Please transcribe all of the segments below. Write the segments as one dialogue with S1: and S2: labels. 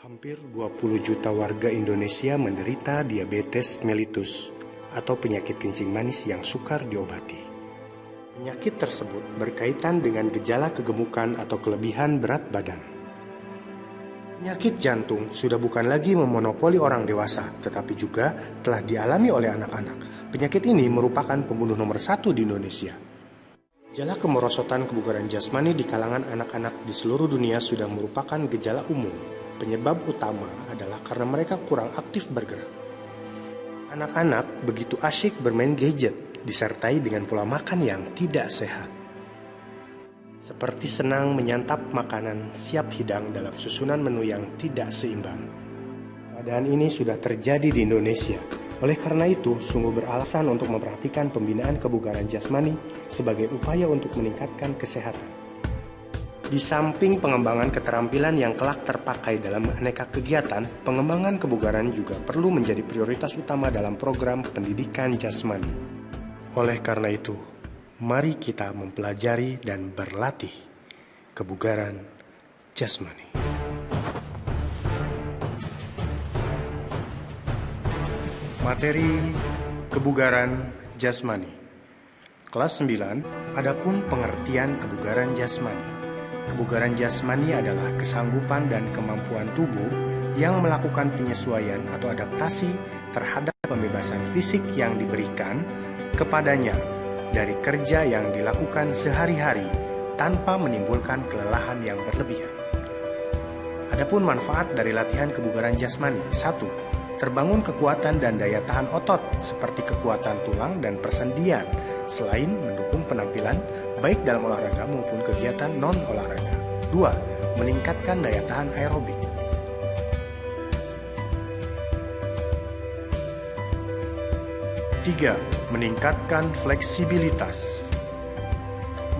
S1: Hampir 20 juta warga Indonesia menderita diabetes mellitus atau penyakit kencing manis yang sukar diobati. Penyakit tersebut berkaitan dengan gejala kegemukan atau kelebihan berat badan. Penyakit jantung sudah bukan lagi memonopoli orang dewasa, tetapi juga telah dialami oleh anak-anak. Penyakit ini merupakan pembunuh nomor 1 di Indonesia. Gejala kemerosotan kebugaran jasmani di kalangan anak-anak di seluruh dunia sudah merupakan gejala umum. Penyebab utama adalah karena mereka kurang aktif bergerak. Anak-anak begitu asyik bermain gadget, disertai dengan pola makan yang tidak sehat. Seperti senang menyantap makanan siap hidang dalam susunan menu yang tidak seimbang. Keadaan ini sudah terjadi di Indonesia. Oleh karena itu, sungguh beralasan untuk memperhatikan pembinaan kebugaran jasmani sebagai upaya untuk meningkatkan kesehatan. Di samping pengembangan keterampilan yang kelak terpakai dalam aneka kegiatan, pengembangan kebugaran juga perlu menjadi prioritas utama dalam program pendidikan jasmani. Oleh karena itu, mari kita mempelajari dan berlatih kebugaran jasmani. Materi kebugaran jasmani. Kelas 9, adapun pengertian kebugaran jasmani. Kebugaran jasmani adalah kesanggupan dan kemampuan tubuh yang melakukan penyesuaian atau adaptasi terhadap pembebasan fisik yang diberikan kepadanya dari kerja yang dilakukan sehari-hari tanpa menimbulkan kelelahan yang berlebihan. Adapun manfaat dari latihan kebugaran jasmani: 1. Terbangun kekuatan dan daya tahan otot seperti kekuatan tulang dan persendian, selain mendukung penampilan baik dalam olahraga maupun kegiatan non-olahraga. 2. Meningkatkan daya tahan aerobik. 3. Meningkatkan fleksibilitas.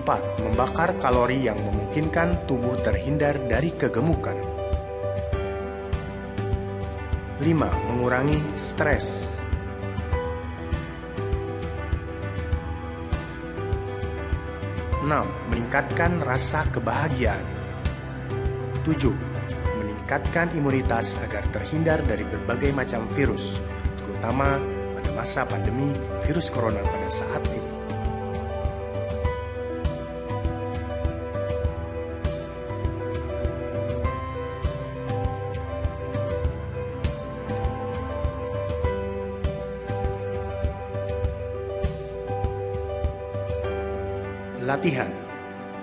S1: 4. Membakar kalori yang memungkinkan tubuh terhindar dari kegemukan. 5. Mengurangi stres. 6. Meningkatkan rasa kebahagiaan. 7. Meningkatkan imunitas agar terhindar dari berbagai macam virus, terutama pada masa pandemi virus corona pada saat ini. Latihan.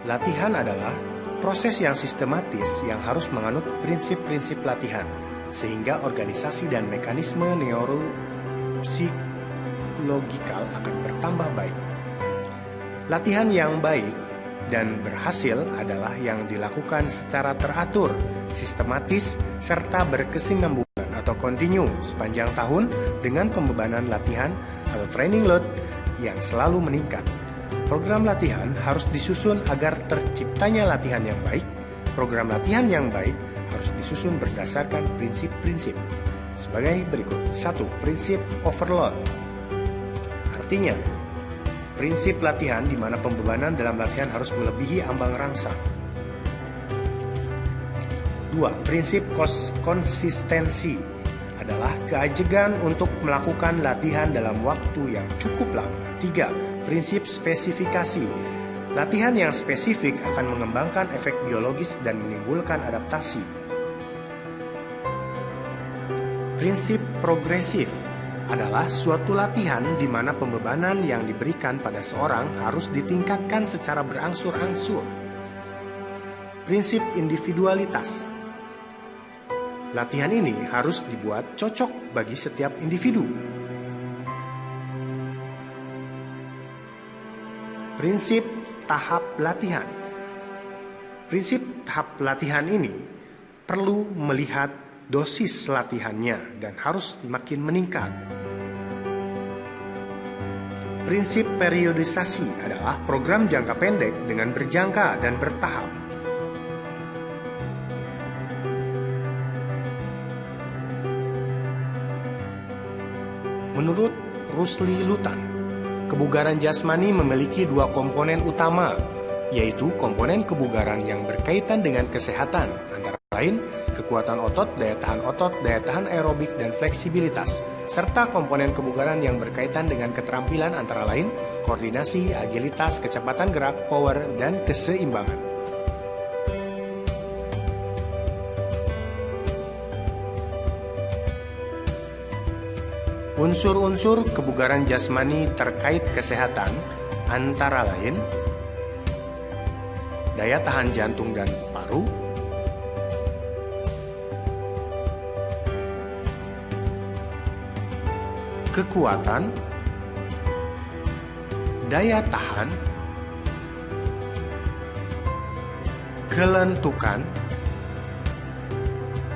S1: Latihan adalah proses yang sistematis yang harus menganut prinsip-prinsip latihan, sehingga organisasi dan mekanisme neuropsikologikal akan bertambah baik. Latihan yang baik dan berhasil adalah yang dilakukan secara teratur, sistematis, serta berkesinambungan atau kontinu sepanjang tahun dengan pembebanan latihan atau training load yang selalu meningkat. Program latihan harus disusun agar terciptanya latihan yang baik. Program latihan yang baik harus disusun berdasarkan prinsip-prinsip sebagai berikut. 1. Prinsip overload. Artinya, prinsip latihan di mana pembebanan dalam latihan harus melebihi ambang rangsang. 2. Prinsip konsistensi adalah keajegan untuk melakukan latihan dalam waktu yang cukup lama. 3. Prinsip spesifikasi. Latihan yang spesifik akan mengembangkan efek biologis dan menimbulkan adaptasi. Prinsip progresif adalah suatu latihan di mana pembebanan yang diberikan pada seorang harus ditingkatkan secara berangsur-angsur. Prinsip individualitas. Latihan ini harus dibuat cocok bagi setiap individu. Prinsip tahap latihan. Prinsip tahap latihan ini perlu melihat dosis latihannya dan harus makin meningkat. Prinsip periodisasi adalah program jangka pendek dengan berjangka dan bertahap. Menurut Rusli Lutan, kebugaran jasmani memiliki 2 komponen utama, yaitu komponen kebugaran yang berkaitan dengan kesehatan, antara lain kekuatan otot, daya tahan aerobik, dan fleksibilitas, serta komponen kebugaran yang berkaitan dengan keterampilan antara lain koordinasi, agilitas, kecepatan gerak, power, dan keseimbangan. Unsur-unsur kebugaran jasmani terkait kesehatan antara lain daya tahan jantung dan paru, kekuatan, daya tahan, kelentukan,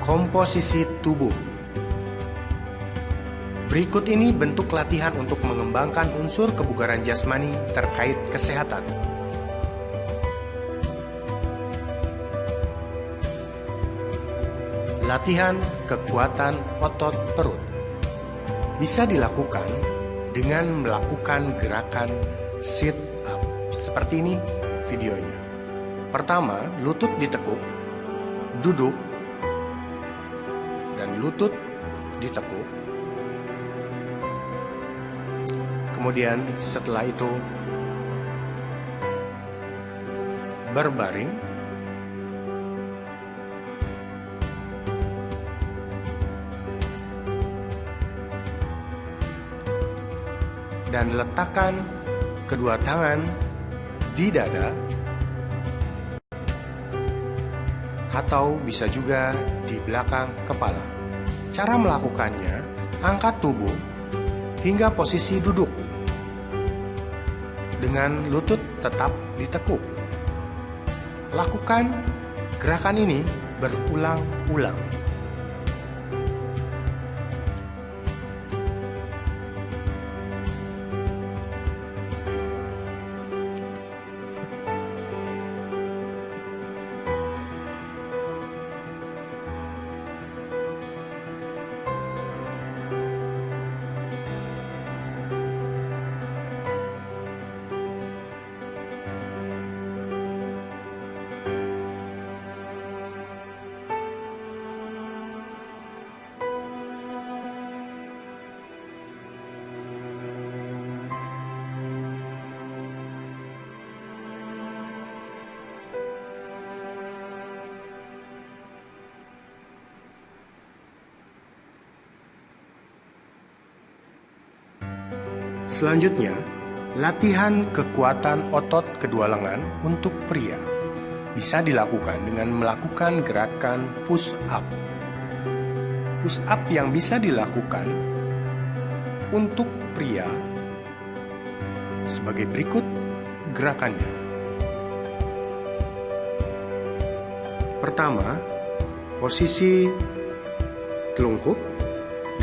S1: komposisi tubuh. Berikut ini bentuk latihan untuk mengembangkan unsur kebugaran jasmani terkait kesehatan. Latihan kekuatan otot perut bisa dilakukan dengan melakukan gerakan sit up. Seperti ini videonya. Pertama, lutut ditekuk, duduk, dan lutut ditekuk. Kemudian setelah itu berbaring, dan letakkan kedua tangan di dada atau bisa juga di belakang kepala. Cara melakukannya, angkat tubuh hingga posisi duduk dengan lutut tetap ditekuk. Lakukan gerakan ini berulang-ulang. Selanjutnya, latihan kekuatan otot kedua lengan untuk pria bisa dilakukan dengan melakukan gerakan push up. Push up yang bisa dilakukan untuk pria sebagai berikut gerakannya. Pertama, posisi telungkup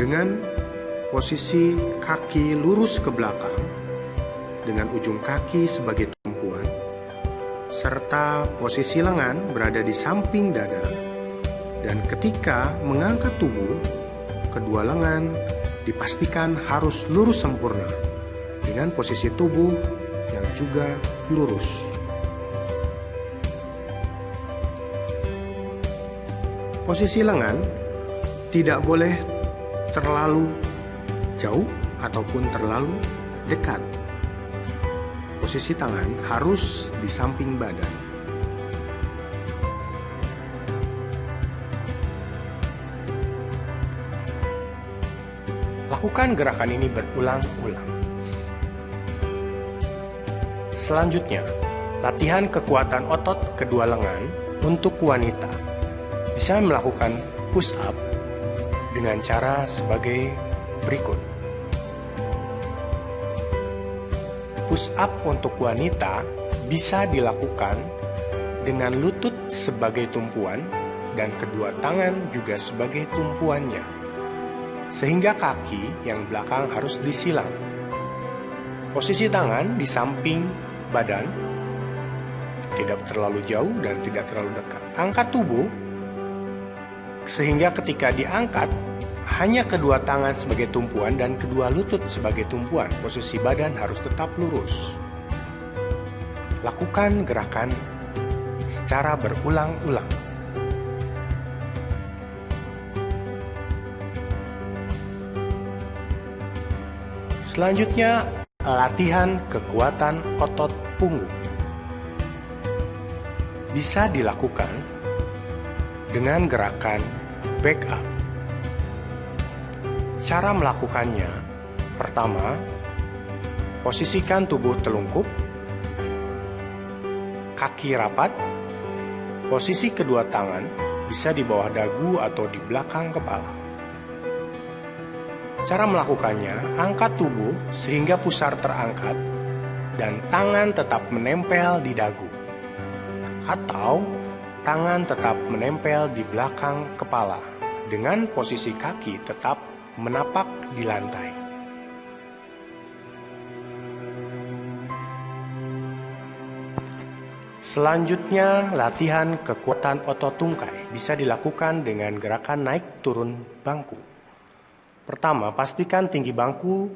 S1: dengan posisi kaki lurus ke belakang dengan ujung kaki sebagai tumpuan, serta posisi lengan berada di samping dada, dan ketika mengangkat tubuh, kedua lengan dipastikan harus lurus sempurna dengan posisi tubuh yang juga lurus. Posisi lengan tidak boleh terlalu jauh ataupun terlalu dekat. Posisi tangan harus di samping badan. Lakukan gerakan ini berulang-ulang. Selanjutnya, latihan kekuatan otot kedua lengan untuk wanita. Bisa melakukan push up dengan cara sebagai berikut. Push up untuk wanita bisa dilakukan dengan lutut sebagai tumpuan dan kedua tangan juga sebagai tumpuannya, sehingga kaki yang belakang harus disilang. Posisi tangan di samping badan, tidak terlalu jauh dan tidak terlalu dekat. Angkat tubuh sehingga ketika diangkat hanya kedua tangan sebagai tumpuan dan kedua lutut sebagai tumpuan. Posisi badan harus tetap lurus. Lakukan gerakan secara berulang-ulang. Selanjutnya, latihan kekuatan otot punggung. Bisa dilakukan dengan gerakan back up. Cara melakukannya, pertama, posisikan tubuh telungkup, kaki rapat, posisi kedua tangan bisa di bawah dagu atau di belakang kepala. Cara melakukannya, angkat tubuh sehingga pusar terangkat dan tangan tetap menempel di dagu, atau tangan tetap menempel di belakang kepala dengan posisi kaki tetap menapak di lantai. Selanjutnya, latihan kekuatan otot tungkai bisa dilakukan dengan gerakan naik turun bangku. Pertama, pastikan tinggi bangku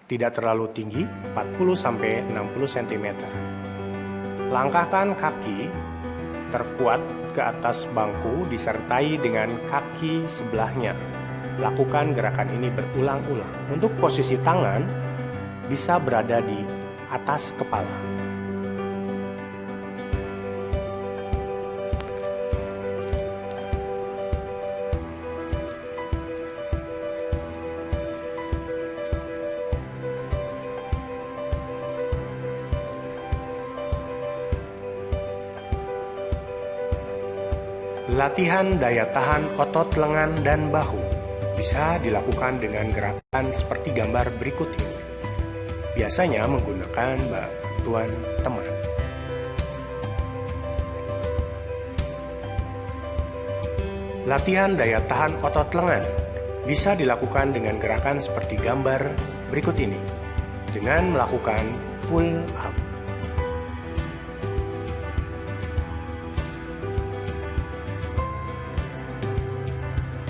S1: tidak terlalu tinggi, 40-60 cm. Langkahkan kaki terkuat ke atas bangku disertai dengan kaki sebelahnya. Lakukan gerakan ini berulang-ulang. Untuk posisi tangan bisa berada di atas kepala. Latihan daya tahan otot lengan dan bahu bisa dilakukan dengan gerakan seperti gambar berikut ini. Biasanya menggunakan bantuan teman. Latihan daya tahan otot lengan bisa dilakukan dengan gerakan seperti gambar berikut ini, dengan melakukan pull up.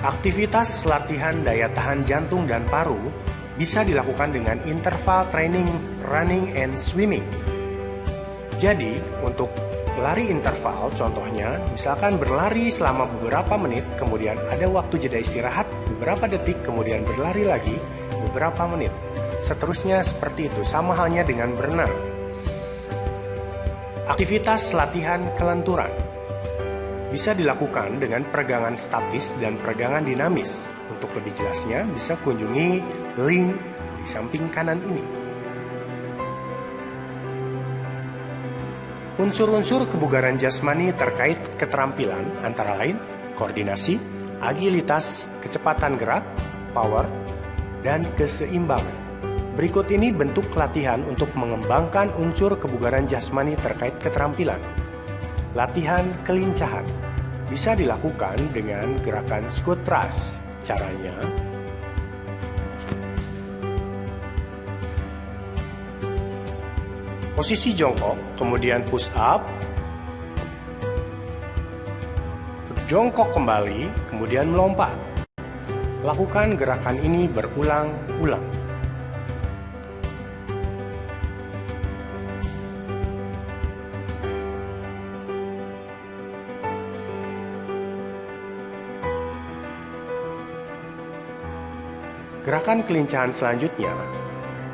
S1: Aktivitas latihan daya tahan jantung dan paru bisa dilakukan dengan interval training running and swimming. Jadi, untuk lari interval, contohnya, misalkan berlari selama beberapa menit, kemudian ada waktu jeda istirahat beberapa detik, kemudian berlari lagi beberapa menit. Seterusnya seperti itu, sama halnya dengan berenang. Aktivitas latihan kelenturan bisa dilakukan dengan peregangan statis dan peregangan dinamis. Untuk lebih jelasnya, bisa kunjungi link di samping kanan ini. Unsur-unsur kebugaran jasmani terkait keterampilan antara lain koordinasi, agilitas, kecepatan gerak, power, dan keseimbangan. Berikut ini bentuk latihan untuk mengembangkan unsur kebugaran jasmani terkait keterampilan. Latihan kelincahan bisa dilakukan dengan gerakan squat thrust. Caranya, posisi jongkok, kemudian push up, jongkok kembali, kemudian melompat. Lakukan gerakan ini berulang-ulang. Gerakan kelincahan selanjutnya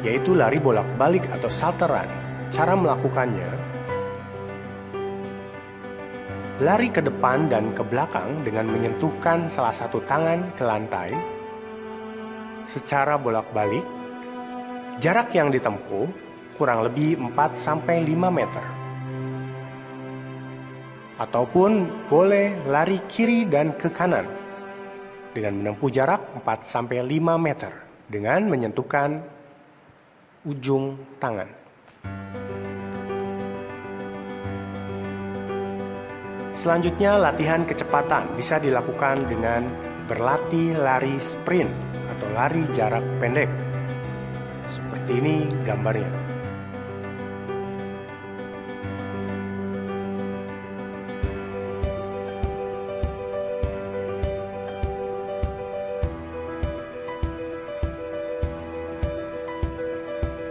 S1: yaitu lari bolak-balik atau salteran. Cara melakukannya, lari ke depan dan ke belakang dengan menyentuhkan salah satu tangan ke lantai secara bolak-balik. Jarak yang ditempuh kurang lebih 4-5 meter. Ataupun boleh lari kiri dan ke kanan dengan menempuh jarak 4-5 meter dengan menyentuhkan ujung tangan. Selanjutnya, latihan kecepatan bisa dilakukan dengan berlatih lari sprint atau lari jarak pendek. Seperti ini gambarnya.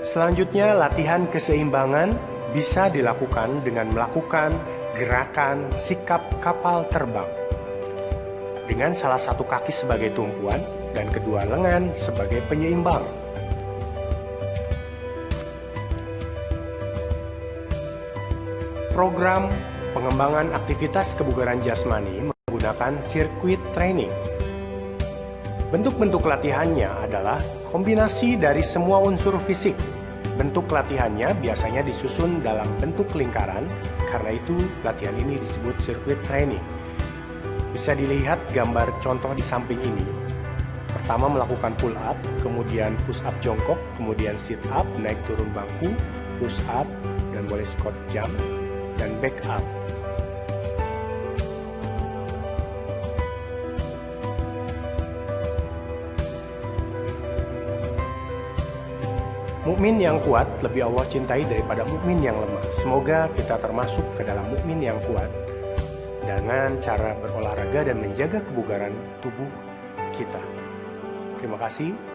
S1: Selanjutnya, latihan keseimbangan bisa dilakukan dengan melakukan gerakan sikap kapal terbang dengan salah satu kaki sebagai tumpuan dan kedua lengan sebagai penyeimbang. program pengembangan aktivitas kebugaran jasmani menggunakan sirkuit training. Bentuk-bentuk latihannya adalah kombinasi dari semua unsur fisik. Bentuk latihannya biasanya disusun dalam bentuk lingkaran, karena itu latihan ini disebut sirkuit training. Bisa dilihat gambar contoh di samping ini. Pertama melakukan pull up, kemudian push up jongkok, kemudian sit up, naik turun bangku, push up, dan boleh squat jump, dan back up. Mukmin yang kuat lebih Allah cintai daripada mukmin yang lemah. Semoga kita termasuk ke dalam mukmin yang kuat dengan cara berolahraga dan menjaga kebugaran tubuh kita. Terima kasih.